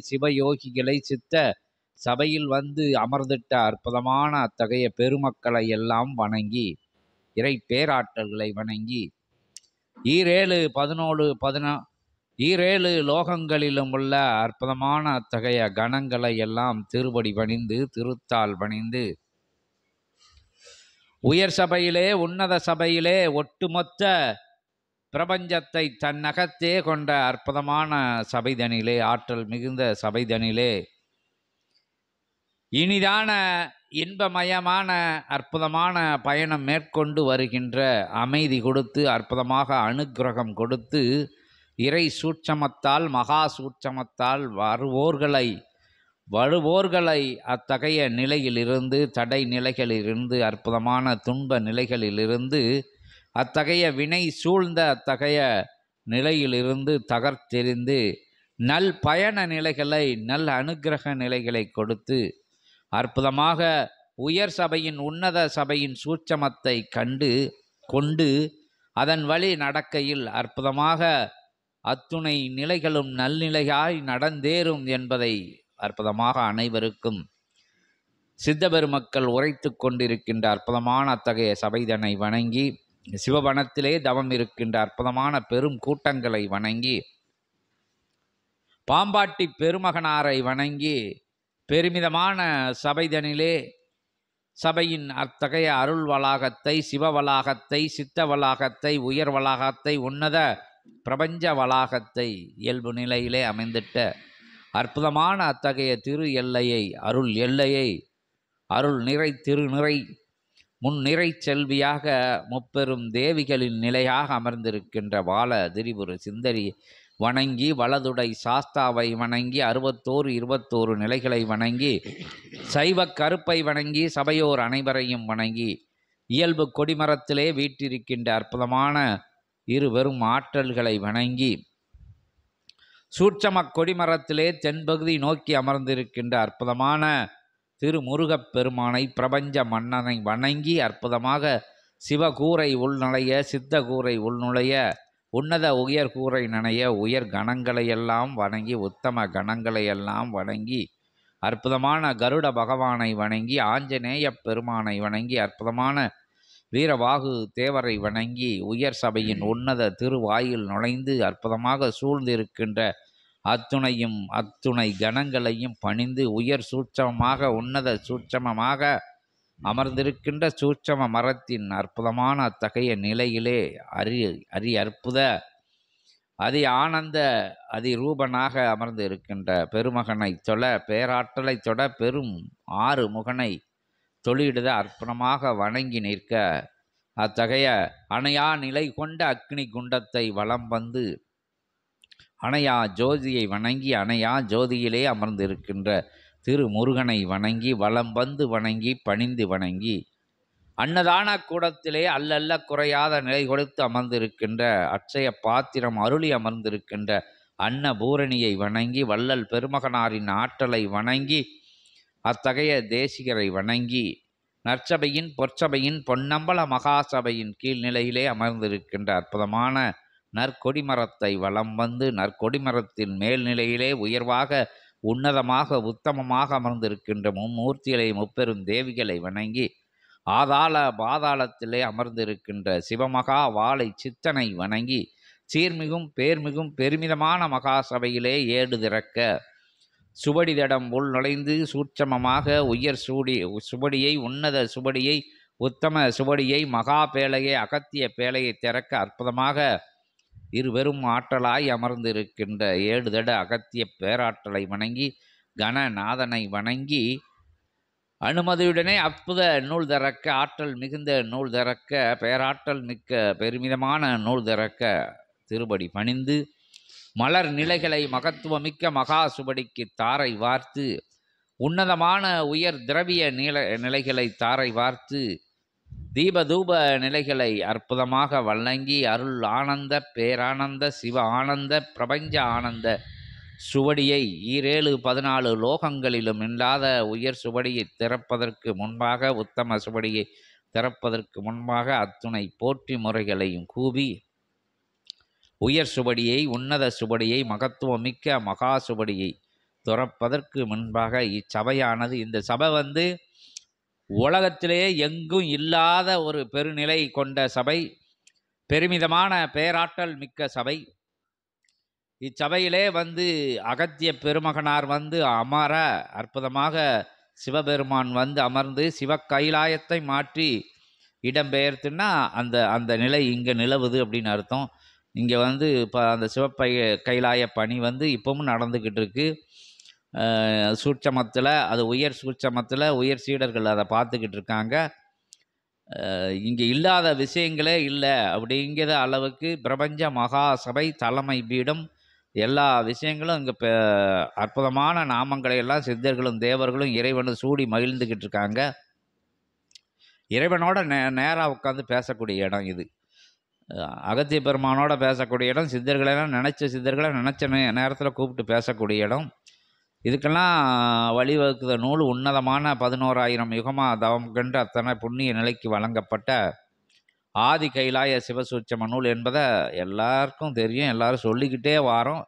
சிவயோகிகளை சித்த சபையில் வந்து அமர்ந்திட்ட அற்புதமான அத்தகைய பெருமக்களை எல்லாம் வணங்கி, இறை பேராற்றல்களை வணங்கி, ஈரேழு லோகங்களிலும் உள்ள அற்புதமான அத்தகைய கணங்களை எல்லாம் திருவடி பணிந்து, திருத்தால் பணிந்து, உயர் சபையிலே, உன்னத சபையிலே, ஒட்டுமொத்த பிரபஞ்சத்தை தன்னகத்தே கொண்ட அற்புதமான சபைதனிலே, ஆற்றல் மிகுந்த சபைதனிலே, இனிதான இன்பமயமான அற்புதமான பயணம் மேற்கொண்டு வருகின்ற அமைதி கொடுத்து, அற்புதமாக அனுக்கிரகம் கொடுத்து, இறை சூட்சமத்தால், மகா சூட்சமத்தால் வருவோர்களை அத்தகைய நிலையிலிருந்து, தடை நிலைகளிலிருந்து, அற்புதமான துன்ப நிலைகளிலிருந்து, அத்தகைய வினை சூழ்ந்த அத்தகைய நிலையிலிருந்து தகர்த்தெறிந்து, நல் பயண நிலைகளை, நல் அனுக்கிரக நிலைகளை கொடுத்து, அற்புதமாக உயர் சபையின், உன்னத சபையின் சூட்சமத்தை கொண்டு அதன் வழி நடக்கையில் அற்புதமாக அத்துணை நிலைகளும் நல்நிலையாய் நடந்தேறும் என்பதை அற்புதமாக அனைவருக்கும் சித்த பெருமக்கள் உரைத்து கொண்டிருக்கின்ற அற்புதமான அத்தகைய சபைதனை வணங்கி, சிவவனத்திலே தவம் இருக்கின்ற அற்புதமான பெரும் கூட்டங்களை வணங்கி, பாம்பாட்டி பெருமகனாரை வணங்கி, பெருமிதமான சபைதனிலே சபையின் அத்தகைய அருள் வளாகத்தை, சிவ வளாகத்தை, சித்த வளாகத்தை, உயர் வளாகத்தை, உன்னத பிரபஞ்ச வளாகத்தை இயல்பு நிலையிலே அமைந்திட்ட அற்புதமான அத்தகைய திரு எல்லையை, அருள் எல்லையை, அருள் நிறை திருநிறை முன்னிறை செல்வியாக முப்பெரும் தேவிகளின் நிலையாக அமர்ந்திருக்கின்ற வாழ திரிபுர சிந்தரி வணங்கி, வலதுடை சாஸ்தாவை வணங்கி, 21 நிலைகளை வணங்கி, சைவ கருப்பை வணங்கி, சபையோர் அனைவரையும் வணங்கி, இயல்பு கொடிமரத்திலே வீற்றிருக்கின்ற அற்புதமான இருவரும் ஆற்றல்களை வணங்கி, சூட்சம கொடிமரத்திலே தென்பகுதி நோக்கி அமர்ந்திருக்கின்ற அற்புதமான திருமுருகப் பெருமானை, பிரபஞ்ச மன்னனை வணங்கி, அற்புதமாக சிவகூரை உள்நுழைய, சித்தகூரை உள்நுழைய, உன்னத உயர் கூரை நனைய, உயர் கணங்களையெல்லாம் வணங்கி, உத்தம கணங்களையெல்லாம் வணங்கி, அற்புதமான கருட பகவானை வணங்கி, ஆஞ்சநேய பெருமானை வணங்கி, அற்புதமான வீரவாகு தேவரை வணங்கி, உயர் சபையின் உன்னத திருவாயில் நுழைந்து அற்புதமாக சூழ்ந்திருக்கின்ற அத்துணை கணங்களையும் பணிந்து, உயர் சூட்சமமாக, உன்னத சூட்சமமாக அமர்ந்திருக்கின்ற சூட்சம மரத்தின் அற்புதமான அத்தகைய நிலையிலே அற்புத ஆனந்த ரூபனாக அமர்ந்து இருக்கின்ற பெருமகனை தொழ, பேராற்றலை தொட, பெரும் 6 முகனை தொழிலிட அற்புதமாக வணங்கி நிற்க, அத்தகைய அணையா நிலை கொண்ட அக்னி குண்டத்தை வலம் வந்து அணையா ஜோதியை வணங்கி, அணையா ஜோதியிலே அமர்ந்திருக்கின்ற திரு முருகனை வணங்கி, வலம் வந்து வணங்கி, பணிந்து வணங்கி, அன்னதான கூடத்திலே அல்லல்ல குறையாத நிலை கொடுத்து அமர்ந்திருக்கின்ற அட்சய பாத்திரம் அருளி அமர்ந்திருக்கின்ற அன்னபூரணியை வணங்கி, வள்ளல் பெருமகனாரின் ஆற்றலை வணங்கி, அத்தகைய தேசிகரை வணங்கி, நற்சபையின் பொற்சபையின் பொன்னம்பல மகாசபையின் கீழ்நிலையிலே அமர்ந்திருக்கின்ற அற்புதமான நற்கொடிமரத்தை வலம் வந்து, நற்கொடிமரத்தின் மேல்நிலையிலே உயர்வாக, உன்னதமாக, உத்தமமாக அமர்ந்திருக்கின்ற மும்மூர்த்திகளை, முப்பெரும் தேவிகளை வணங்கி, ஆதாள பாதாளத்திலே அமர்ந்திருக்கின்ற சிவமகா வாழை சித்தனை வணங்கி, சீர்மிகும் பேர்மிகும் பெருமிதமான மகாசபையிலே ஏடு திறக்க, சுபடிதடம் உள் நுழைந்து சூட்சமமாக உயர் சுபடியை, உன்னத சுபடியை, உத்தம சுபடியை, மகா பேழையை, அகத்திய பேழையை திறக்க அற்புதமாக இருவரும் ஆற்றலாய் அமர்ந்திருக்கின்ற 7 தட அகத்திய பேராற்றலை வணங்கி, கணநாதனை வணங்கி, அனுமதியுடனே அற்புத நூல் திறக்க, ஆற்றல் மிகுந்த நூல் திறக்க, பேராற்றல் மிக்க பெருமிதமான நூல் திறக்க திருபடி பணிந்து, மலர் நிலைகளை மகத்துவமிக்க மகா சுபடிக்கு தாரை வார்த்து, உன்னதமான உயர் திரவிய நிலைகளை தாரை வார்த்து, தீபதூப நிலைகளை அற்புதமாக வழங்கி, அருள் ஆனந்த பேரானந்த சிவ ஆனந்த பிரபஞ்ச ஆனந்த சுவடியை 14 லோகங்களிலும் இல்லாத உயர் சுவடியை திறப்பதற்கு முன்பாக, உத்தம சுவடியை திறப்பதற்கு முன்பாக அத்துணை போற்றி முறைகளையும் கூவி, உயர் சுவடியை, உன்னத சுவடியை, மகத்துவமிக்க மகா சுவடியை துறப்பதற்கு முன்பாக இச்சபையானது, இந்த சபை வந்து உலகத்திலேயே எங்கும் இல்லாத ஒரு பெருநிலை கொண்ட சபை, பெருமிதமான பேராற்றல் மிக்க சபை. இச்சபையிலே வந்து அகத்திய பெருமகனார் வந்து அமர அற்புதமாக சிவபெருமான் வந்து அமர்ந்து சிவ கைலாயத்தை மாற்றி இடம்பெயர்த்துன்னா அந்த அந்த நிலை இங்கே நிலவுது அப்படின்னு அர்த்தம். இங்கே வந்து இப்போ அந்த கைலாய பணி வந்து இப்பவும் நடந்துக்கிட்டு இருக்கு. சூட்சமத்தில், அது உயர் சூட்சமத்தில் உயர் சீடர்கள் அதை பார்த்துக்கிட்டு இருக்காங்க. இங்கே இல்லாத விஷயங்களே இல்லை அப்படிங்கிற அளவுக்கு பிரபஞ்ச மகா சபை தலைமை பீடம், எல்லா விஷயங்களும் இங்கே அற்புதமான நாமங்களை எல்லாம் சித்தர்களும் தேவர்களும் இறைவனும் சூடி மகிழ்ந்துக்கிட்டு இருக்காங்க. இறைவனோட நேராக உட்காந்து பேசக்கூடிய இடம் இது. அகத்திய பெருமானோட பேசக்கூடிய இடம், சித்தர்களெல்லாம் சித்தர்களை நினச்ச நேரத்தில் கூப்பிட்டு பேசக்கூடிய இடம். இதுக்கெல்லாம் வழிவகுக்கிற நூல் உன்னதமான 11,000 யுகமாக தவம் கண்டு அத்தனை புண்ணிய நிலைக்கு வழங்கப்பட்ட ஆதி கைலாய சிவசூட்சம நூல் என்பதை எல்லாருக்கும் தெரியும். எல்லாரும் சொல்லிக்கிட்டே வாரோம்.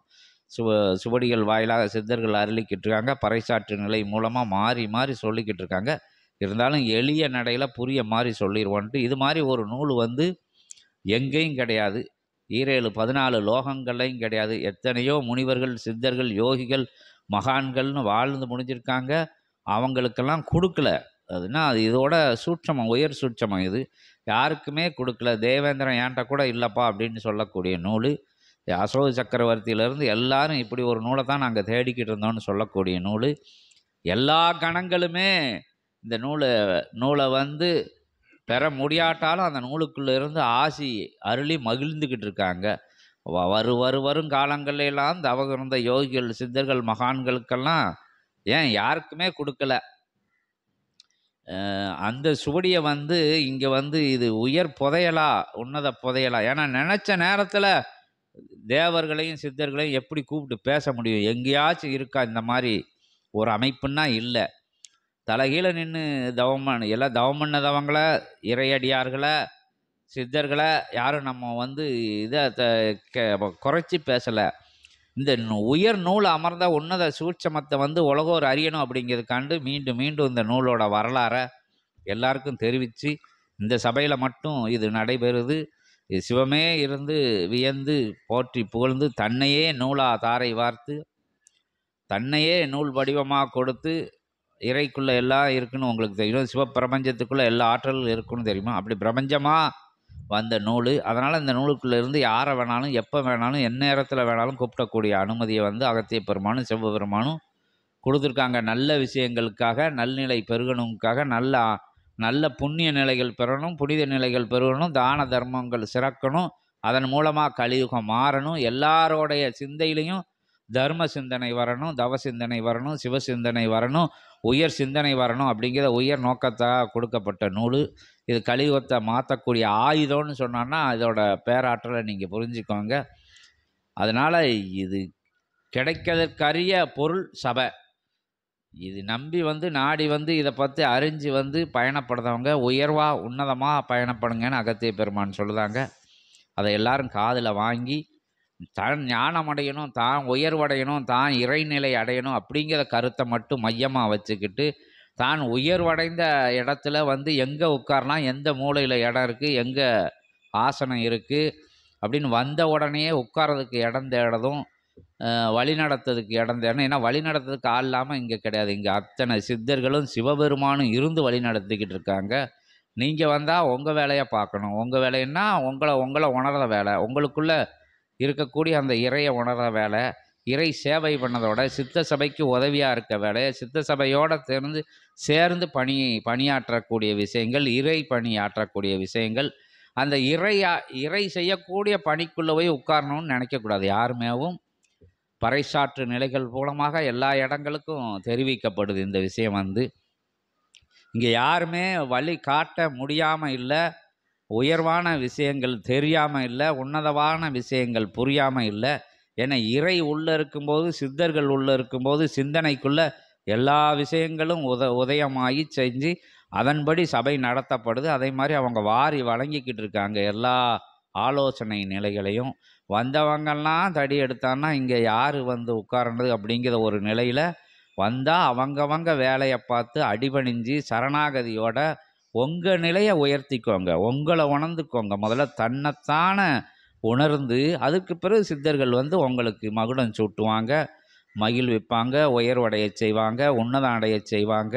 சுவடிகள் வாயிலாக சித்தர்கள் அருளிக்கிட்டு இருக்காங்க. பறைசாற்று நிலை மூலமாக மாறி மாறி சொல்லிக்கிட்டு இருக்காங்க. இருந்தாலும் எளிய நடையில் புரிய மாதிரி சொல்லிடுவோன்ட்டு இது மாதிரி ஒரு நூல் வந்து எங்கேயும் கிடையாது. 14 லோகங்கள்லையும் கிடையாது. எத்தனையோ முனிவர்கள், சித்தர்கள், யோகிகள், மகான்கள்னு வாழ்ந்து முடிஞ்சிருக்காங்க. அவங்களுக்கெல்லாம் கொடுக்கல. அதுனா அது இதோட சூட்சமம், உயர் சூட்சமம். இது யாருக்குமே கொடுக்கல. தேவேந்திரன் ஏன்ட்ட கூட இல்லைப்பா அப்படின்னு சொல்லக்கூடிய நூல். அசோக சக்கரவர்த்தியிலேருந்து எல்லாரும் இப்படி ஒரு நூலை தான் நாங்கள் தேடிக்கிட்டு இருந்தோம்னு சொல்லக்கூடிய நூல். எல்லா கணங்களுமே இந்த நூலை வந்து பெற முடியாட்டாலும் அந்த நூலுக்குள்ளே இருந்து ஆசி அருளி மகிழ்ந்துக்கிட்டு இருக்காங்க. வரும் காலங்கள்லாம் தவகிருந்த யோகிகள், சித்தர்கள், மகான்களுக்கெல்லாம் ஏன் யாருக்குமே கொடுக்கல. அந்த சுவடியை வந்து இங்கே வந்து இது உயர் புதையலா, உன்னத புதையலா. ஏன்னா நினச்ச நேரத்தில் தேவர்களையும் சித்தர்களையும் எப்படி கூப்பிட்டு பேச முடியும்? எங்கேயாச்சும் இருக்கா இந்த மாதிரி ஒரு அமைப்புன்னா? இல்லை. தலைகீழ நின்று எல்லாம் தவம் பண்ணதவங்களை, இறையடியார்களை, சித்தர்களை யாரும் நம்ம வந்து இதை குறைச்சி பேசலை. இந்த உயர் நூல் அமர்ந்த உன்னத சூட்சமத்தை வந்து உலகோர் அறியணும் அப்படிங்கிறதுக்காண்டு மீண்டும் மீண்டும் இந்த நூலோட வரலாறை எல்லாருக்கும் தெரிவித்து இந்த சபையில் மட்டும் இது நடைபெறுது. இது சிவமே இருந்து வியந்து போற்றி புகழ்ந்து தன்னையே நூலாக தாரை வார்த்து தன்னையே நூல் வடிவமாக கொடுத்து இறைக்குள்ளே எல்லாம் இருக்குன்னு உங்களுக்கு தெரியும். சிவப்பிரபஞ்சத்துக்குள்ளே எல்லா ஆற்றலும் இருக்குன்னு தெரியுமா? அப்படி பிரபஞ்சமாக வந்த நூல். அதனால் இந்த நூலுக்குள்ளே இருந்து யாரை வேணாலும் எப்போ வேணாலும் எந்நேரத்தில் வேணாலும் கூப்பிடக்கூடிய அனுமதியை வந்து அகத்திய பெருமானும் சிவபெருமானும் கொடுத்துருக்காங்க. நல்ல விஷயங்களுக்காக, நல்நிலை பெருகணுக்காக, நல்ல புண்ணிய நிலைகள் பெறணும், புனித நிலைகள் பெருகணும், தான தர்மங்கள் சிறக்கணும், அதன் மூலமாக கலியுகம் மாறணும், எல்லாரோடைய சிந்தையிலையும் தர்ம சிந்தனை வரணும், தவ சிந்தனை வரணும், சிவ சிந்தனை வரணும், உயர் சிந்தனை வரணும் அப்படிங்கிற உயர் நோக்கத்தாக கொடுக்கப்பட்ட நூல். இது கலியுகத்தை மாற்றக்கூடிய ஆயுதம்னு சொன்னான்னா இதோட பேராற்றலை நீங்கள் புரிஞ்சுக்கோங்க. அதனால் இது கிடைக்கிறதுக்கரிய பொருள் சபை. இது நம்பி வந்து நாடி வந்து இதை பற்றி அறிஞ்சு வந்து பயணப்படுறவங்க உயர்வாக உன்னதமாக பயணப்படுங்கன்னு அகத்திய பெருமான் சொல்லுதாங்க. அதை எல்லாரும் காதில் வாங்கி தான் ஞானம் அடையணும், தான் உயர்வடையணும், தான் இறைநிலை அடையணும் அப்படிங்கிற கருத்தை மட்டும் மையமாக வச்சுக்கிட்டு தான் உயர்வடைந்த இடத்துல வந்து எங்கே உட்காரலாம், எந்த மூலையில் இடம் இருக்குது, எங்கே ஆசனம் இருக்குது அப்படின்னு வந்த உடனே உட்காரதுக்கு இடம் தேடதும் வழி நடத்துறதுக்கு இடம் தேடணும். ஏன்னா வழி நடத்துறதுக்கு ஆள் இல்லாமல் இங்கே கிடையாது. இங்கே அத்தனை சித்தர்களும் சிவபெருமானும் இருந்து வழி நடத்திக்கிட்டு இருக்காங்க. நீங்கள் வந்தால் உங்கள் வேலையை பார்க்கணும். உங்கள் வேலைன்னா உங்களை உணர்ற வேலை, உங்களுக்குள்ளே இருக்கக்கூடிய அந்த இறையை உணர்ற வேலை, இறை சேவை பண்ணதோட சித்த சபைக்கு உதவியாக இருக்க வேலை, சித்த சபையோடு சேர்ந்து பணியாற்றக்கூடிய விஷயங்கள், இறை பணியாற்றக்கூடிய விஷயங்கள், அந்த இறை செய்யக்கூடிய பணிக்குள்ளே போய் உட்காரணும்னு நினைக்கக்கூடாது. யாருமேவும் பறைசாற்று நிலைகள் மூலமாக எல்லா இடங்களுக்கும் தெரிவிக்கப்படுது இந்த விஷயம். வந்து இங்கே யாருமே வழி காட்ட முடியாமல் இல்லை, உயர்வான விஷயங்கள் தெரியாமல் இல்லை, உன்னதமான விஷயங்கள் புரியாமல் இல்லை. ஏன்னா இறை உள்ளே இருக்கும்போது, சித்தர்கள் உள்ளே இருக்கும்போது சிந்தனைக்குள்ளே எல்லா விஷயங்களும் உதயமாகி செஞ்சு அதன்படி சபை நடத்தப்படுது. அதே மாதிரி அவங்க வாரி வழங்கிக்கிட்டு இருக்காங்க எல்லா ஆலோசனை நிலைகளையும். வந்தவங்கெல்லாம் தடி எடுத்தான்னா இங்கே யார் வந்து உட்கார்றது அப்படிங்கிற ஒரு நிலையில் வந்தால் அவங்கவங்க வேலையை பார்த்து அடிபணிஞ்சு சரணாகதியோட உங்கள் நிலையை உயர்த்திக்கோங்க, உங்களை உணர்ந்துக்கோங்க. முதல்ல தன்னைத்தான உணர்ந்து அதுக்கு பிறகு சித்தர்கள் வந்து உங்களுக்கு மகுடம் சூட்டுவாங்க, மகிழ்விப்பாங்க, உயர்வடைய செய்வாங்க, உன்னதம் அடைய செய்வாங்க.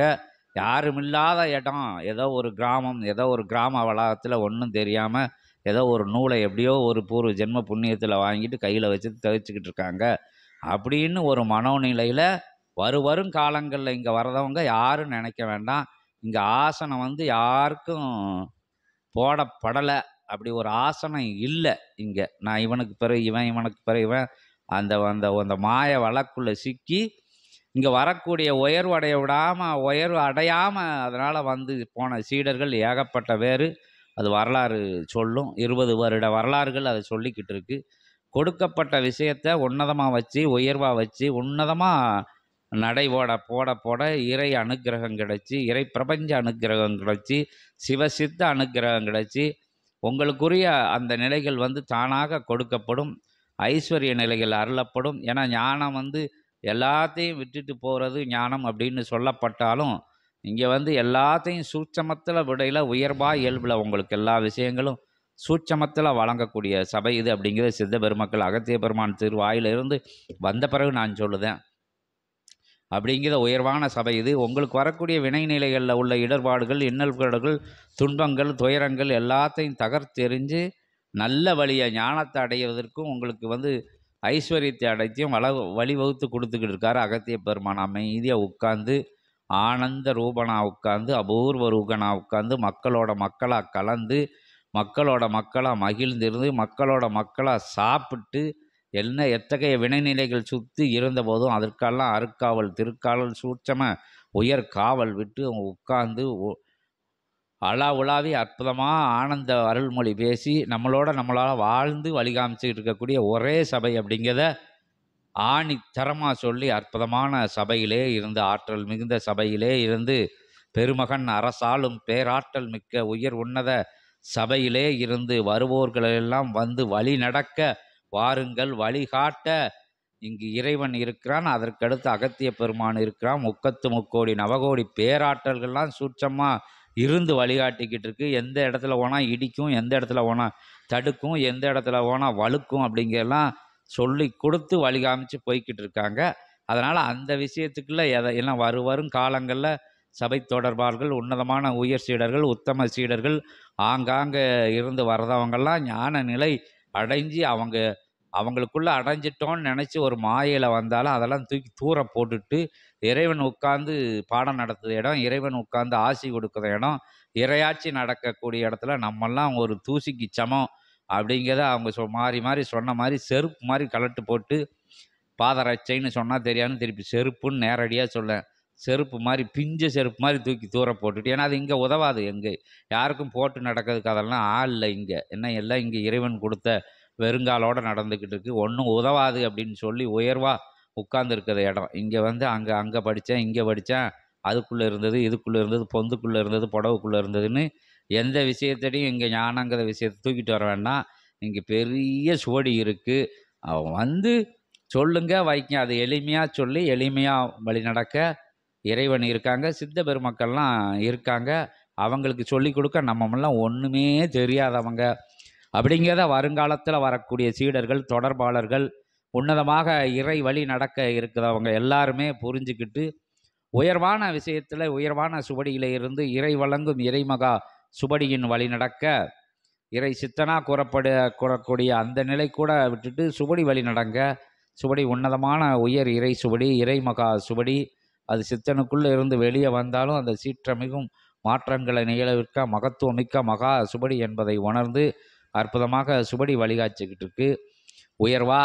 யாருமில்லாத இடம், ஏதோ ஒரு கிராமம், ஏதோ ஒரு கிராம வளாகத்தில் ஒன்றும் தெரியாமல் ஏதோ ஒரு நூலை எப்படியோ ஒரு பூர்வ ஜென்ம புண்ணியத்தில் வாங்கிட்டு கையில் வச்சு தவிச்சுக்கிட்டு இருக்காங்க அப்படின்னு ஒரு மனோநிலையில் வரும் காலங்களில் இங்கே வரதவங்க யாரும் நினைக்க வேண்டாம். இங்கே ஆசனம் வந்து யாருக்கும் போடப்படலை, அப்படி ஒரு ஆசனம் இல்லை இங்கே. நான் இவனுக்கு பிறகு இவன், இவனுக்கு பிறகு இவன், அந்த அந்த அந்த மாய வழக்குள்ளே சிக்கி இங்கே வரக்கூடிய உயர்வு அடைய விடாமல், உயர்வு அடையாமல் அதனால் வந்து போன சீடர்கள் ஏகப்பட்ட பேர். அது வரலாறு சொல்லும், 20 வருட வரலாறுகள் அதை சொல்லிக்கிட்டு இருக்கு. கொடுக்கப்பட்ட விஷயத்தை உன்னதமாக வச்சு, உயர்வாக வச்சு, உன்னதமாக நடை போட இறை அனுக்கிரகம் கிடைச்சி, இறை பிரபஞ்ச அனுக்கிரகம் கிடைச்சி, சிவசித்த அனுக்கிரகம் கிடைச்சி, உங்களுக்குரிய அந்த நிலைகள் வந்து தானாக கொடுக்கப்படும். ஐஸ்வர்ய நிலைகள் அருளப்படும். ஏன்னா ஞானம் வந்து எல்லாத்தையும் விட்டுட்டு போகிறது ஞானம் அப்படின்னு சொல்லப்பட்டாலும், இங்கே வந்து எல்லாத்தையும் சூட்சமத்தில் விடையில் உயர்வாக இயல்பில் உங்களுக்கு எல்லா விஷயங்களும் சூட்சமத்தில் வழங்கக்கூடிய சபை இது அப்படிங்கிறது சித்த பெருமக்கள் அகத்திய பெருமான் திருவாயிலிருந்து வந்த பிறகு நான் சொல்லுதேன். அப்படிங்கிற உயர்வான சபை இது. உங்களுக்கு வரக்கூடிய வினை நிலைகளில் உள்ள இடர்பாடுகள், இன்னல்கள், துன்பங்கள், துயரங்கள் எல்லாத்தையும் தகர்த்தெறிஞ்சு நல்ல வழியை ஞானத்தை அடைவதற்கும் உங்களுக்கு வந்து ஐஸ்வர்யத்தை அடைத்தியும் வழிவகுத்து கொடுத்துக்கிட்டு இருக்காரு அகத்திய பெருமான். அமைதியாக உட்கார்ந்து ஆனந்த ரூபனா உட்கார்ந்து அபூர்வ ரூபனா உட்கார்ந்து மக்களோட மக்களாக கலந்து மக்களோட மக்களாக மகிழ்ந்திருந்து மக்களோட மக்களாக சாப்பிட்டு என்ன எத்தகைய வினைநிலைகள் சுற்றி இருந்தபோதும் அதற்கெல்லாம் அருக்காவல் திருக்காவல் சூட்சம உயர் காவல் விட்டு அவங்க உட்கார்ந்து உலாவி அற்புதமாக ஆனந்த அருள்மொழி பேசி நம்மளால் வாழ்ந்து வழிகாமிச்சுக்கிட்டு இருக்கக்கூடிய ஒரே சபை அப்படிங்கிறத ஆணித்தரமாக சொல்லி அற்புதமான சபையிலே இருந்து, ஆற்றல் மிகுந்த சபையிலே இருந்து, பெருமகன் அரசாலும் பேராற்றல் மிக்க உயர் உன்னத சபையிலே இருந்து வருவோர்களெல்லாம் வந்து வழி நடக்க வாருங்கள், வழிகாட்ட இங்கு இறைவன் இருக்கிறான். அதற்கடுத்து அகத்திய பெருமான் இருக்கிறான். 33 நவகோடி பேராற்றல்கள்லாம் சூட்சமாக இருந்து வழிகாட்டிக்கிட்டு இருக்கு. எந்த இடத்துல போனால் இடிக்கும், எந்த இடத்துல போனால் தடுக்கும், எந்த இடத்துல போனால் வழுக்கும் அப்படிங்கிறலாம் சொல்லி கொடுத்து வழிகாமிச்சு போய்கிட்டு இருக்காங்க. அதனால் அந்த விஷயத்துக்குள்ளே எல்லாம் வரும் காலங்களில் சபை தொடர்பாளர்கள், உன்னதமான உயர் சீடர்கள், உத்தம சீடர்கள் ஆங்காங்கே இருந்து வர்றதவங்கெல்லாம் ஞான நிலை அடைஞ்சு அவங்களுக்குள்ளே அடைஞ்சிட்டோன்னு நினச்சி ஒரு மாயையில் வந்தாலும் அதெல்லாம் தூக்கி தூர போட்டுட்டு இறைவன் உட்கார்ந்து பாடம் நடத்துகிற இடம், இறைவன் உட்கார்ந்து ஆசி கொடுக்குற இடம், இறையாட்சி நடக்கக்கூடிய இடத்துல நம்மெல்லாம் ஒரு தூசிக்கு சமம் அப்படிங்கிறத அவங்க மாறி மாறி சொன்ன மாதிரி செருப்பு மாதிரி கலட்டு போட்டு, பாதரட்சைன்னு சொன்னால் தெரியாதுன்னு திருப்பி செருப்புன்னு நேரடியாக சொல்ல, செருப்பு மாதிரி பிஞ்ச செருப்பு மாதிரி தூக்கி தூர போட்டுட்டு, ஏன்னா அது இங்கே உதவாது, எங்கே யாருக்கும் போட்டு நடக்கிறதுக்கு அதெல்லாம் ஆள் இல்லை இங்கே. என்ன எல்லாம் இங்கே இறைவன் கொடுத்த வெறுங்காலோடு நடந்துக்கிட்டு இருக்குது, ஒன்றும் உதவாது அப்படின்னு சொல்லி உயர்வாக உட்கார்ந்துருக்கிற இடம். இங்கே வந்து அங்கே படித்தேன், இங்கே படித்தேன், அதுக்குள்ளே இருந்தது, இதுக்குள்ளே இருந்தது, பொந்துக்குள்ளே இருந்தது, புடவுக்குள்ளே இருந்ததுன்னு எந்த விஷயத்தையும் இங்கே ஞானங்கிற விஷயத்தை தூக்கிட்டு வர வேண்டாம். இங்கே பெரிய சுவடி இருக்குது, வந்து சொல்லுங்க வைக்க, அது எளிமையாக சொல்லி எளிமையாக வழி நடக்க இறைவன் இருக்காங்க, சித்த பெருமக்கள்லாம் இருக்காங்க. அவங்களுக்கு சொல்லி கொடுக்க நம்மமெல்லாம் ஒன்றுமே தெரியாதவங்க அப்படிங்கிறத வருங்காலத்தில் வரக்கூடிய சீடர்கள், தொடர்பாளர்கள், உன்னதமாக இறை வழி நடக்க இருக்கிறவங்க எல்லாருமே புரிஞ்சுக்கிட்டு உயர்வான விஷயத்தில் உயர்வான சுவடியில் இருந்து இறை வழங்கும் இறைமகா சுவடியின் வழி நடக்க, இறை சித்தனாக கூறக்கூடிய அந்த நிலை கூட விட்டுட்டு சுவடி வழி நடங்க. சுவடி உன்னதமான உயர் இறை சுவடி, இறைமகா சுவடி. அது சித்தனுக்குள்ளே இருந்து வெளியே வந்தாலும் அந்த சீற்றமிகும் மாற்றங்களை நிகழவிற்க மகத்துவமிக்க மகா சுவடி என்பதை உணர்ந்து அற்புதமாக சுவடி வழிகாட்சிக்கிட்டு இருக்கு. உயர்வா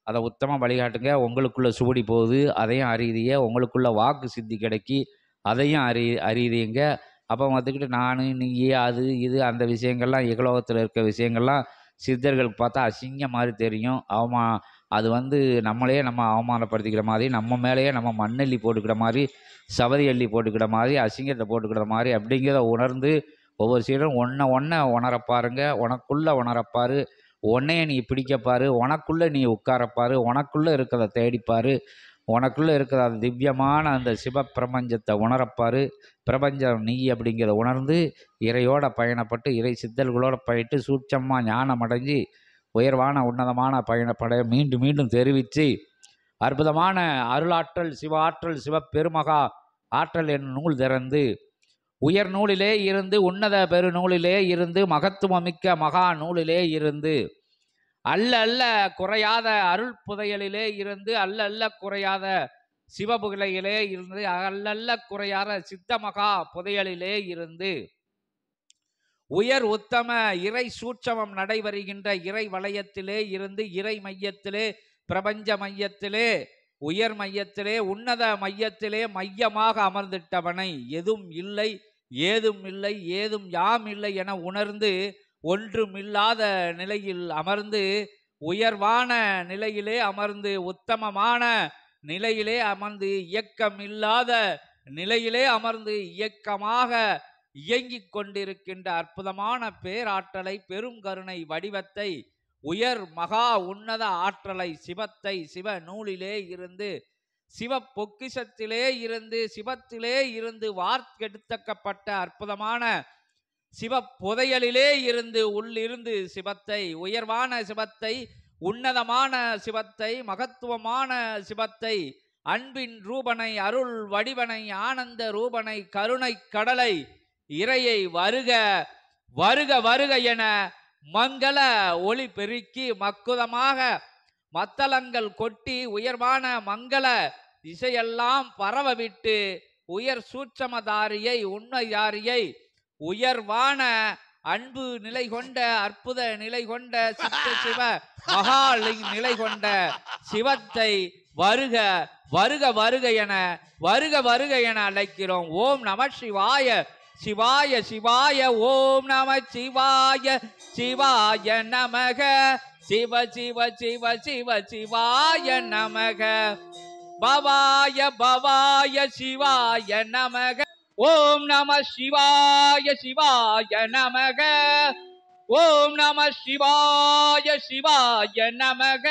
அதை உத்தம வழிகாட்டுங்க. உங்களுக்குள்ள சுவடி போகுது, அதையும் அறியுதிய. உங்களுக்குள்ள வாக்கு சித்தி கிடைக்கி, அதையும் அறியுதிங்க. அப்போ வந்துக்கிட்டு நான் நீ அது இது அந்த விஷயங்கள்லாம் இகலோகத்தில் இருக்க விஷயங்கள்லாம் சித்தர்களுக்கு பார்த்தா அசிங்கம் மாதிரி தெரியும். அது வந்து நம்மளையே நம்ம அவமானப்படுத்திக்கிற மாதிரி, நம்ம மேலேயே நம்ம மண்ணெல்லி போட்டுக்கிற மாதிரி, சவதி அள்ளி போட்டுக்கிற மாதிரி, அசிங்கத்தை போட்டுக்கிற மாதிரி அப்படிங்கிறத உணர்ந்து ஒவ்வொரு சீடும் ஒன்றை உணரப்பாருங்க. உனக்குள்ளே உணரப்பாரு. உன்னைய நீ பிடிக்கப்பாரு, உனக்குள்ளே நீ உட்காரப்பாரு, உனக்குள்ளே இருக்கிறத தேடிப்பாரு, உனக்குள்ளே இருக்கிற அந்த திவ்யமான அந்த சிவப்பிரபஞ்சத்தை உணரப்பாரு. பிரபஞ்சம் நீ அப்படிங்கிறத உணர்ந்து இறையோட பயணப்பட்டு இறை சித்தல்களோட போயிட்டு சூட்சமாக ஞானம் அடைஞ்சு உயர்வான உன்னதமான பயணப்பட மீண்டும் மீண்டும் தெரிவித்து அற்புதமான அருளாற்றல் சிவ ஆற்றல் சிவப்பெருமகா ஆற்றல் என்னும் நூல் திறந்து உயர் நூலிலே இருந்து உன்னத பெருநூலிலே இருந்து மகத்துவமிக்க மகா நூலிலே இருந்து அல்ல அல்ல குறையாத அருள் புதையலிலே இருந்து அல்ல அல்ல குறையாத சிவபுகழையிலே இருந்து அல்லல்ல குறையாத சித்த மகா புதையலிலே இருந்து உயர் உத்தம இறை சூட்சமம் நடைபெறுகின்ற இறை வளையத்திலே இருந்து இறை மையத்திலே பிரபஞ்ச மையத்திலே உயர் மையத்திலே உன்னத மையத்திலே மையமாக அமர்ந்திட்டவனை எதுவும் இல்லை ஏதும் இல்லை ஏதும் யாம் இல்லை என உணர்ந்து ஒன்றுமில்லாத நிலையில் அமர்ந்து உயர்வான நிலையிலே அமர்ந்து உத்தமமான நிலையிலே அமர்ந்து இயக்கம் இல்லாத நிலையிலே அமர்ந்து இயக்கமாக இயங்கிக் கொண்டிருக்கின்ற அற்புதமான பேராற்றலை பெரும் கருணை வடிவத்தை உயர் மகா உன்னத ஆற்றலை சிவத்தை சிவ நூலிலே இருந்து சிவ பொக்கிஷத்திலே இருந்து சிவத்திலே இருந்து வார்த்தெடுத்தக்கப்பட்ட அற்புதமான சிவ புதையலிலே இருந்து உள்ளிருந்து சிவத்தை உயர்வான சிவத்தை உன்னதமான சிவத்தை மகத்துவமான சிவத்தை அன்பின் ரூபனை அருள் வடிவனை ஆனந்த ரூபனை கருணை கடலை இறையை வருக வருக வருக என மங்கள ஒளி பெருக்கி மக்குதமாக மத்தளங்கள் கொட்டி உயர்வான மங்கள இசையெல்லாம் பரவவிட்டு உயர் சூட்சமதாரியை உண்மையாரியை உயர்வான அன்பு நிலை கொண்ட அற்புத நிலை கொண்ட சித்த சிவ மகாலிங் நிலை கொண்ட சிவத்தை வருக வருக வருக என வருக வருக என அழைக்கிறோம். ஓம் நம சிவாய சிவாய சிவாய ஓம் நம சிவாய சிவாய நமக சிவ சிவ சிவ சிவ சிவாய நமக பவாய பவாய சிவாய நமக ஓம் நம சிவாய சிவாய நமக ஓம் நம சிவாய சிவாய நமக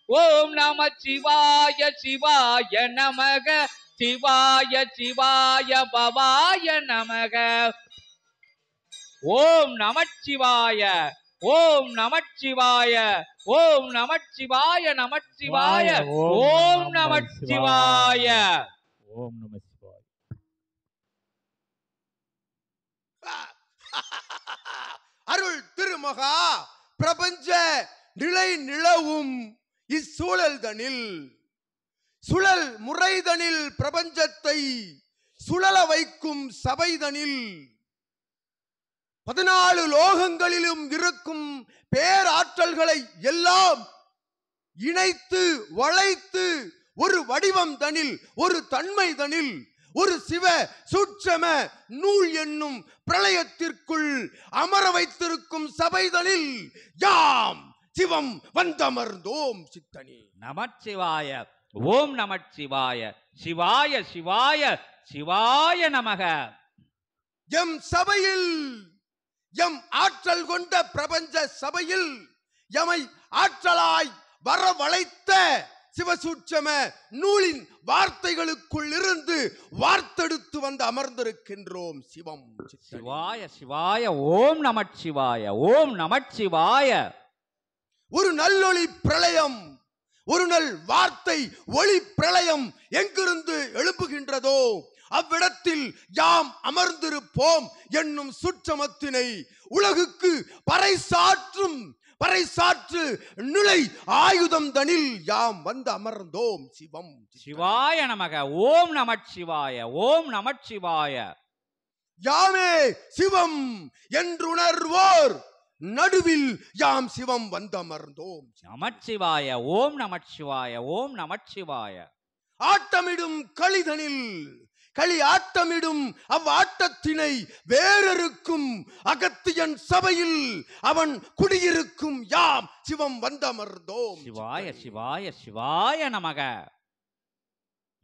ஓம் நம சிவாய சிவாய நமக சிவாய சிவாய பவாய நமக ஓம் நமச்சிவாய ஓம் நமச்சிவாய ஓம் நமச்சிவாய நமச்சிவாய ஓம் நமச்சிவாய ஓம் நம சிவாய. அருள் திருமகா பிரபஞ்ச நிலை நிலவும் இச்சூழல்தனில் சுழல் முறைதனில் பிரபஞ்சத்தை சுழல வைக்கும் சபைதனில் 14 லோகங்களிலும் இருக்கும் பேராற்றல்களை எல்லாம் இணைத்து வளைத்து ஒரு வடிவம் தனில் ஒரு தன்மை தனில் ஒரு சிவ சூட்சம நூல் என்னும் பிரளயத்திற்குள் அமர வைத்திருக்கும் சபைதனில் யாம் சிவம் வந்தமர்ந்தோம் சித்தனி. நமச்சிவாய ஓம் நமச்சிவாய சிவாய சிவாய சிவாய நமக. எம் சபையில் எம் ஆற்றல் கொண்ட பிரபஞ்ச சபையில் எமை ஆற்றலாய் வரவழைத்த சிவசூட்சம நூலின் வார்த்தைகளுக்குள் இருந்து வார்த்தெடுத்து வந்து அமர்ந்திருக்கின்றோம் சிவம். சிவாய சிவாய ஓம் நமச்சிவாய ஓம் நமச்சிவாய. ஒரு நல்லொளி பிரளயம் ஒரு நல் வார்த்தை ஒளி பிரளயம் எங்கிருந்து எழுப்புகின்றதோ அவ்விடத்தில் யாம் அமர்ந்திருப்போம் என்னும் சுற்றமத்தினை உலகுக்கு பறைசாற்று நிலை ஆயுதம் தனில் யாம் வந்து அமர்ந்தோம் சிவம். சிவாய நமக ஓம் நமச்சிவாய ஓம் நமச்சிவாய. யாமே சிவம் என்றுணர்வோர் நடுவில் யாம் சிவம் வந்தமர்ந்தோம். நமச்சிவாய ஓம் நமச்சிவாய ஓம் நமச்சிவாய. ஆட்டமிடும் களிதனில் களி ஆட்டமிடும் அவ்வாட்டத்தினை வேறறுக்கும் அகத்தியன் சபையில் அவன் குடியிருக்கும் யாம் சிவம் வந்தமர்ந்தோம். சிவாய சிவாய சிவாய நமக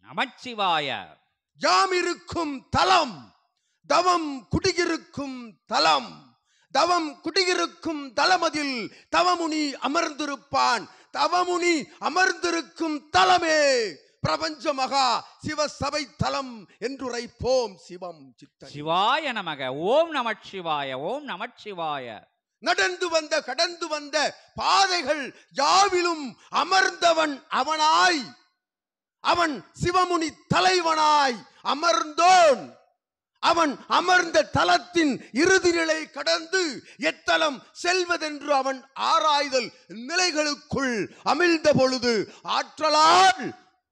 நமச்சிவாய. யாம் இருக்கும் தலம் தவம் குடியிருக்கும் தலம் தவம் குடியிருக்கும் தலமதில் தவமுனி அமர்ந்திருப்பான். தவமுனி அமர்ந்திருக்கும் தலமே பிரபஞ்ச மகா சிவசபை தலம் என்றுரைப்போம். சிவம் சித்தம். சிவாய நமக. ஓம் நமச்சிவாய. ஓம் நமச்சிவாய. நடந்து வந்த கடந்து வந்த பாதைகள் யாவிலும் அமர்ந்தவன் அவனாய், அவன் சிவமுனி தலைவனாய் அமர்ந்தோன். அவன் அமர்ந்த தலத்தின் இறுதி நிலை கடந்து எத்தலம் செல்வதென்று அவன் ஆராய்தல் நிலைகளுக்குள் அமிழ்ந்த பொழுது ஆற்றலால்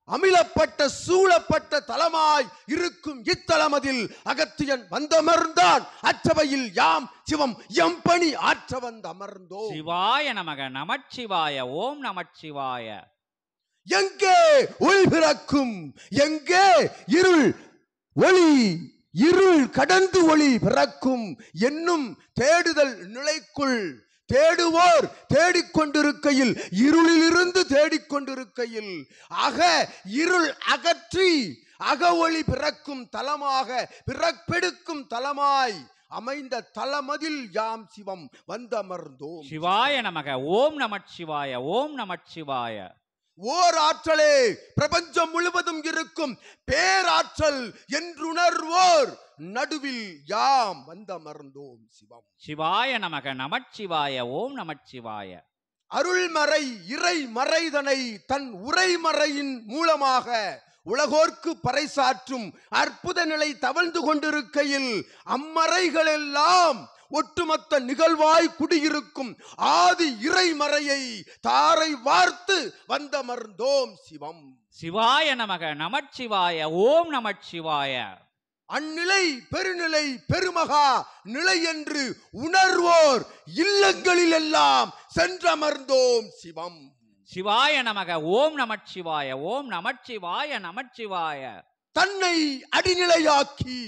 அமிழப்பட்ட சூழப்பட்ட தலமாய் இருக்கும் இத்தலமதில் அகத்தியன் வந்தமர்ந்தான். அச்சபையில் யாம் சிவம் எம்பணி ஆற்ற வந்து அமர்ந்தோம். சிவாய நமக. நமச்சிவாய. ஓம் நமச்சிவாய. எங்கே ஒளி பிறக்கும், எங்கே இருள் ஒளி, இருள் கடந்து ஒளி பிறக்கும் என்னும் தேடுதல் நிலைக்குள் தேடுவோர் தேடிக்கொண்டிருக்கையில், இருளிலிருந்து தேடிக்கொண்டிருக்கையில் அக இருள் அகற்றி அக ஒளி பிறக்கும் தலமாக பிறப்பெடுக்கும் தலமாய் அமைந்த தலமதில் யாம் சிவம் வந்தமர்ந்தோம். சிவாய நமக. ஓம் நமச்சிவாய. ஓம் நமச்சிவாய. ஓர் ஆற்றலே பிரபஞ்சம் முழுவதும் இருக்கும் பேராற்றல் என்றுணர்வோர் நடுவில் யாம் வந்தமர்ந்தோம். சிவம். சிவாய நமக. நமச்சிவாய. ஓம் நமச்சிவாய. அருள்மறை இறை மறைதனை தன் உரைமறையின் மூலமாக உலகோர்க்கு பறைசாற்றும் அற்புத நிலை தவழ்ந்து கொண்டிருக்கையில் அம்மறைகள் எல்லாம் ஒட்டுமொத்த நிகழ்வாய் குடியிருக்கும் ஆதி இறைமறையை தாரை வார்த்து வந்தமர்ந்தோம். சிவம். சிவாய நமக. நமச்சிவாய. ஓம் நமச்சிவாய. அந்நிலை பெருநிலை பெருமகா நிலை என்று உணர்வோர் இல்லங்களில் எல்லாம் சென்றமர்ந்தோம். சிவம். சிவாய நமக. ஓம் நமச்சிவாய. ஓம் நமச்சிவாய. நமச்சிவாய. தன்னை அடிநிலையாக்கி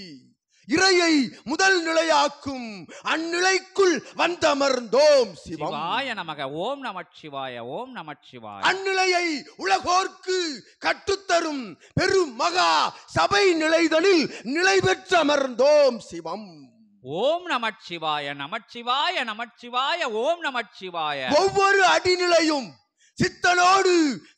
இறையை முதல் நிலையாக்கும் அந்நிலைக்குள் வந்தமர்ந்தோம். சிவம். சிவாய நமக. ஓம் நமச்சிவாய. ஓம் நமச்சிவாய. அந்நிலையை உலகோர்க்கு கற்றுத்தரும் பெரும் மகா சபை நிலைதனில் நிலை பெற்று அமர்ந்தோம். சிவம். ஓம் நமச்சிவாய. நமச்சிவாய. நமச்சிவாய. ஓம் நமச்சிவாய. ஒவ்வொரு அடிநிலையும் சித்தனோடு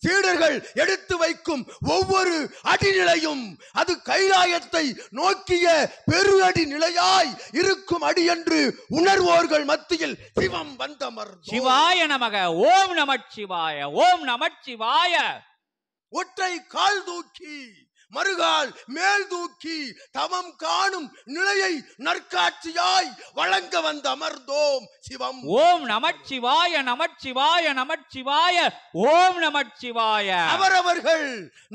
சீடர்கள் எடுத்து வைக்கும் ஒவ்வொரு அடிநிலையும் அது கைலாயத்தை நோக்கிய பெரு அடி நிலையாய் இருக்கும் அடி என்று உணர்வோர்கள் மத்தியில் சிவம் வந்தமர்ந்தோம். சிவாய நமக. ஓம் நமச்சிவாய. ஓம் நமச்சிவாய. ஒற்றை கால் தூக்கி மறுகால் மேல் தூக்கி தவம் காணும் நிலையை நற்காட்சியாய் வழங்க வந்து அமர்ந்தோம். சிவம். ஓம் நமச்சிவாய. நமச்சிவாய. நமச்சிவாய. ஓம் நமச்சிவாய. அவரவர்கள்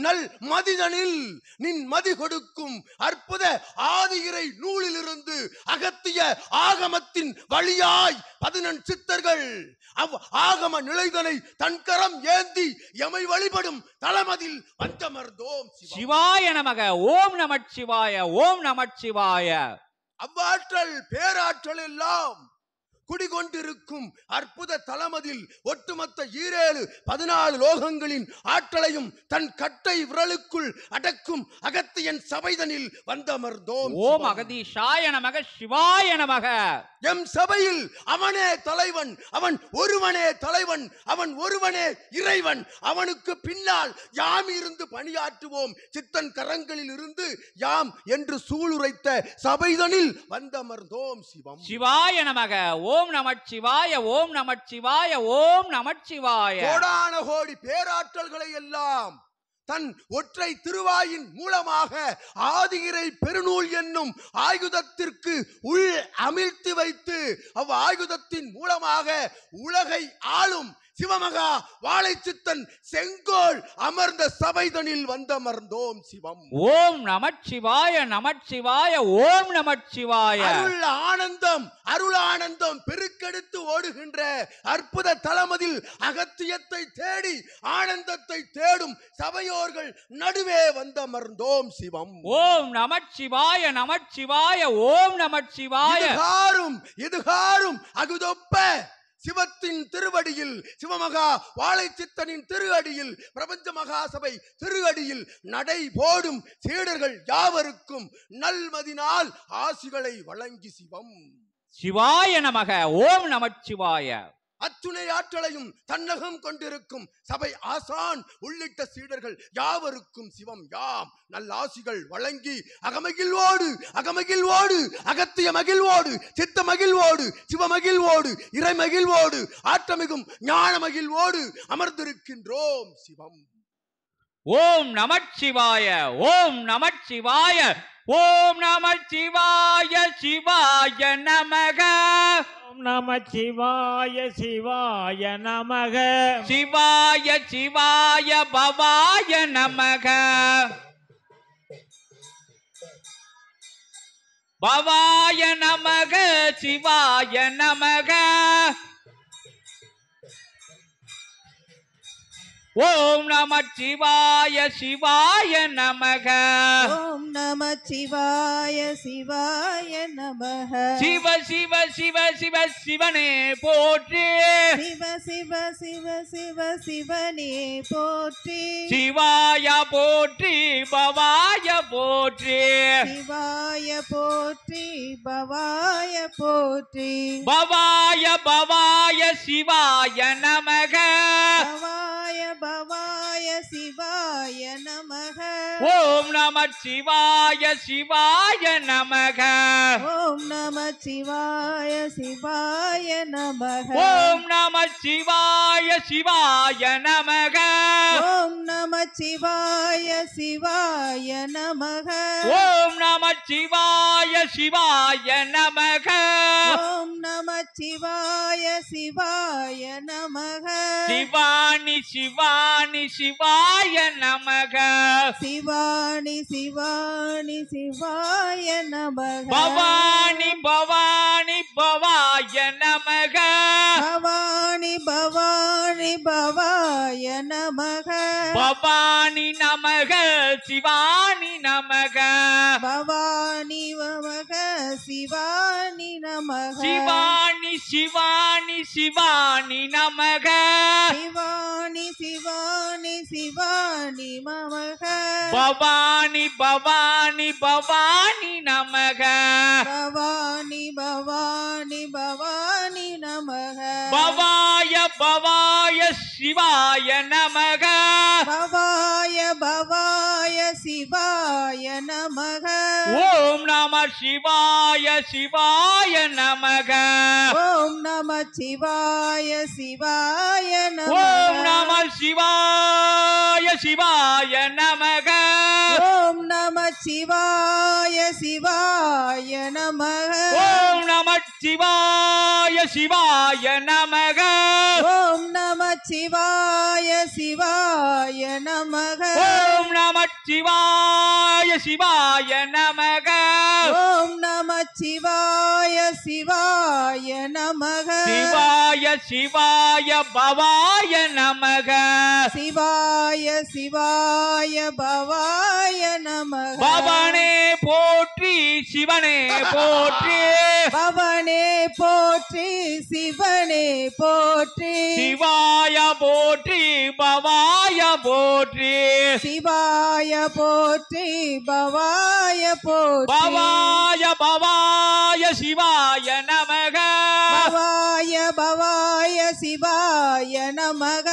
நல் மதிதனில் நின் மதி கொடுக்கும் அற்புத ஆதியிறை நூலிலிருந்து அகத்திய ஆகமத்தின் வழியாய் 14 சித்தர்கள் அவ் ஆகம நிலைதனை தன்கரம் ஏந்தி எமை வழிபடும் தலமதில் வந்தமர்ந்தோம். சிவாய நமக. ஓம் நமச்சிவாய. ஓம் நமச்சிவாய. அவ்வாற்றல் பேராற்றல் எல்லாம் குடிகொண்டிருக்கும் அற்புத தலமதில் ஒட்டுமொத்த 14 லோகங்களின் ஆற்றலையும் தன் கட்டை விரலுக்குள் அடக்கும் அகத்தியன் சபைதனில் வந்தமர்ந்தோம். ஓம் அகதீஷாய நமக. சிவாய நமக. எம் சபையில் அவனே தலைவன், அவன் ஒருவனே தலைவன், அவன் ஒருவனே இறைவன். அவனுக்கு பின்னால் யாம் இருந்து பணியாற்றுவோம். சித்தன் கரங்களில் இருந்து யாம் என்று சூளுரைத்த சபைதனில் வந்தமர்ந்தோம். சிவம். சிவாய நமக. ஓம் நமச்சிவாய. ஓம் நமச்சிவாய. ஓம் நமச்சிவாய. கோடான கோடி பேராற்றல்களை எல்லாம் தன் ஒற்றை திருவாயின் மூலமாக ஆதியிறை பெருநூல் என்னும் ஆயுதத்திற்கு உள் அமிழ்த்தி வைத்து அவ் ஆயுதத்தின் மூலமாக உலகை ஆளும் சிவமகா வாழைச்சித்தன் செங்கோல் அமர்ந்த சபைதனில் வந்தமர்ந்தோம். சிவம். ஓம் நமச்சிவாய. நமச்சிவாய. ஓம் நமச்சிவாய. அருள் ஆனந்தம் அருள் ஆனந்தம் பெருக்கெடுத்து ஓடுகின்ற அற்புத தலமதில் அகத்தியத்தை தேடி ஆனந்தத்தை தேடும் சபையோர்கள் நடுவே வந்தமர்ந்தோம். சிவம். ஓம் நமச்சிவாய. நமச்சிவாய. ஓம் நமச்சிவாய. இதுகாரும் அகுதொப்ப சிவத்தின் திருவடியில் சிவமகா வாழைச்சித்தனின் திருஅடியில் பிரபஞ்ச மகாசபை திருஅடியில் நடை போடும் சீடர்கள் யாவருக்கும் நல்மதினால் ஆசிகளை வழங்கி சிவம். சிவாய நமக. ஓம் நமச்சிவாய. அத்துணை ஆற்றலையும் தன்னகம் கொண்டிருக்கும் சபை ஆசான் உள்ளிட்ட சீடர்கள் யாவருக்கும் சிவம் யாம் நல்லாசிகள் வழங்கி அகமகிழ்வோடு அகத்திய மகிழ்வோடு சித்த மகிழ்வோடு சிவமகிழ்வோடு இறைமகிழ்வோடு ஆற்றமிகும் ஞான மகிழ்வோடு அமர்ந்திருக்கின்றோம். சிவம். ஓம் நமச்சிவாய. ஓம் நமச்சிவாய. ஓம் நமச்சிவாய. சிவாய நமக. ஓம் நமச்சிவாய சிவாய நமக. சிவாய சிவாய பவாய நமக. பவாய நமக. சிவாய நமக. ஓம் நமச்சிவாய. சிவாய நமக. ஓம் நமச்சிவாய சிவாய நமக. சிவ சிவ சிவ சிவ சிவனே போற்றி. சிவ சிவ சிவ சிவ சிவனே போற்றி. சிவாய போற்றி பவாய போற்றி. சிவாய போற்றி பவாய போற்றி. பவாய பவாய சிவாய நமக. பவாய பவாய சிவாய நமக. ஓம் நமச்சிவாய. சிவாய நமக. ஓம் நமச்சிவாய சிவாய நமக. ஓம் நமச்சிவாய. சிவாய நமக. ஓம் நமச்சிவாய சிவாய நமக. ஓம் நமச்சிவாய. சிவாய நமக. ஓம் நமச்சிவாய சிவாய நமக. சிவானி சிவானி சிவாய நமக. சிவானி சிவானி சிவாய நமக. பவானி பவானி பவாய நமக. பவானி பவானி பவாய நமக. பவானி நமக. சிவானி நமக. பவானி நமக சிவானி நமக. சிவானி சிவானி சிவானி நமக. சிவானி சிவானி சிவானி நமக. பவானி பவானி பவானி நமக. பவானி பவானி பவானி நமக. பவாய பவாய சிவாய நமக. பவாய பவாய சிவாய நமக. ஓம் நம சிவாய. சிவாய நமக. ஓம் நம சிவாய சிவாய ஓம் நமக. நம சிவாய. சிவாய நமக. ஓம் நம சிவாய சிவாய நமக. ஓம் நம சிவாய. சிவாய நமக. ஓம் நம சிவாய சிவாய நமக. ஓம் நம சிவாய. சிவாய நமக. ஓம் நம சிவாய சிவாய நமக. சிவாய சிவாய பவாய நமக. சிவாய சிவாய பவாய நமக. பவனே போற்றி. சிவனே போற்றி. பவனே போற்றி சிவனே போற்றி. சிவாய போற்றி பவாய போற்றி. சிவாய போற்றி பவாய போற்றி. பவாய பவாய சிவாய நமக. பவாய பவாய சிவாய நமக.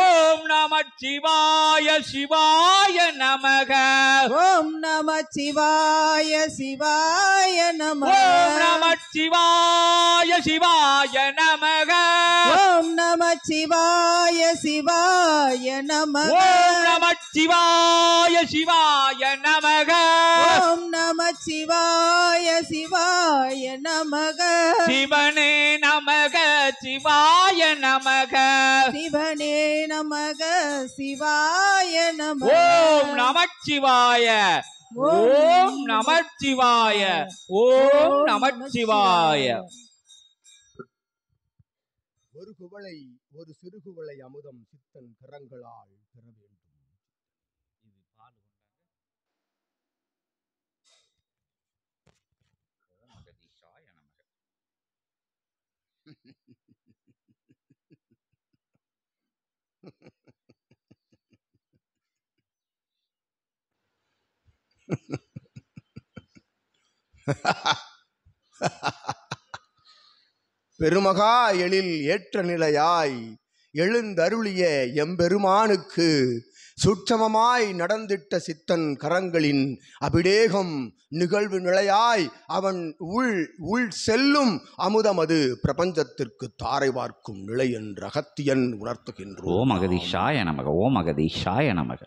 ஓம் நம சிவாய. சிவாய நமக. ஓம் நம சிவாய சிவாய நமக. ஓம் நம சிவாய. சிவாய நமக. ஓம் நம சிவாய சிவாய நமக. ஓம் நம சிவாய. சிவாய நமக. ஓம் நம சிவாய சிவாய நமக. சிவனே நமக. சிவாய நமக. சிவனே நமக சிவாய நமக. ஓம் நமச்சிவாய. ஓம் நமச்சிவாய. ஓம் நமச்சிவாய. ஒரு குவளை ஒரு சிறு குவளை அமுதம் சித்தன் கரங்களால் பெற வேண்டும். பெருமகா எழில் ஏற்ற நிலையாய் எழுந்தருளிய எம்பெருமானுக்கு சூட்சமமாய் நடந்திட்ட சித்தன் கரங்களின் அபிடேகம் நிகழ்வு நிலையாய் அவன் உள் செல்லும் அமுதமது பிரபஞ்சத்திற்கு தாரை பார்க்கும் நிலை என்று அகத்தியன் உணர்த்துகின்றோம். ஓம் அகதீஷாய நமக. ஓம் அகதீஷாய நமக.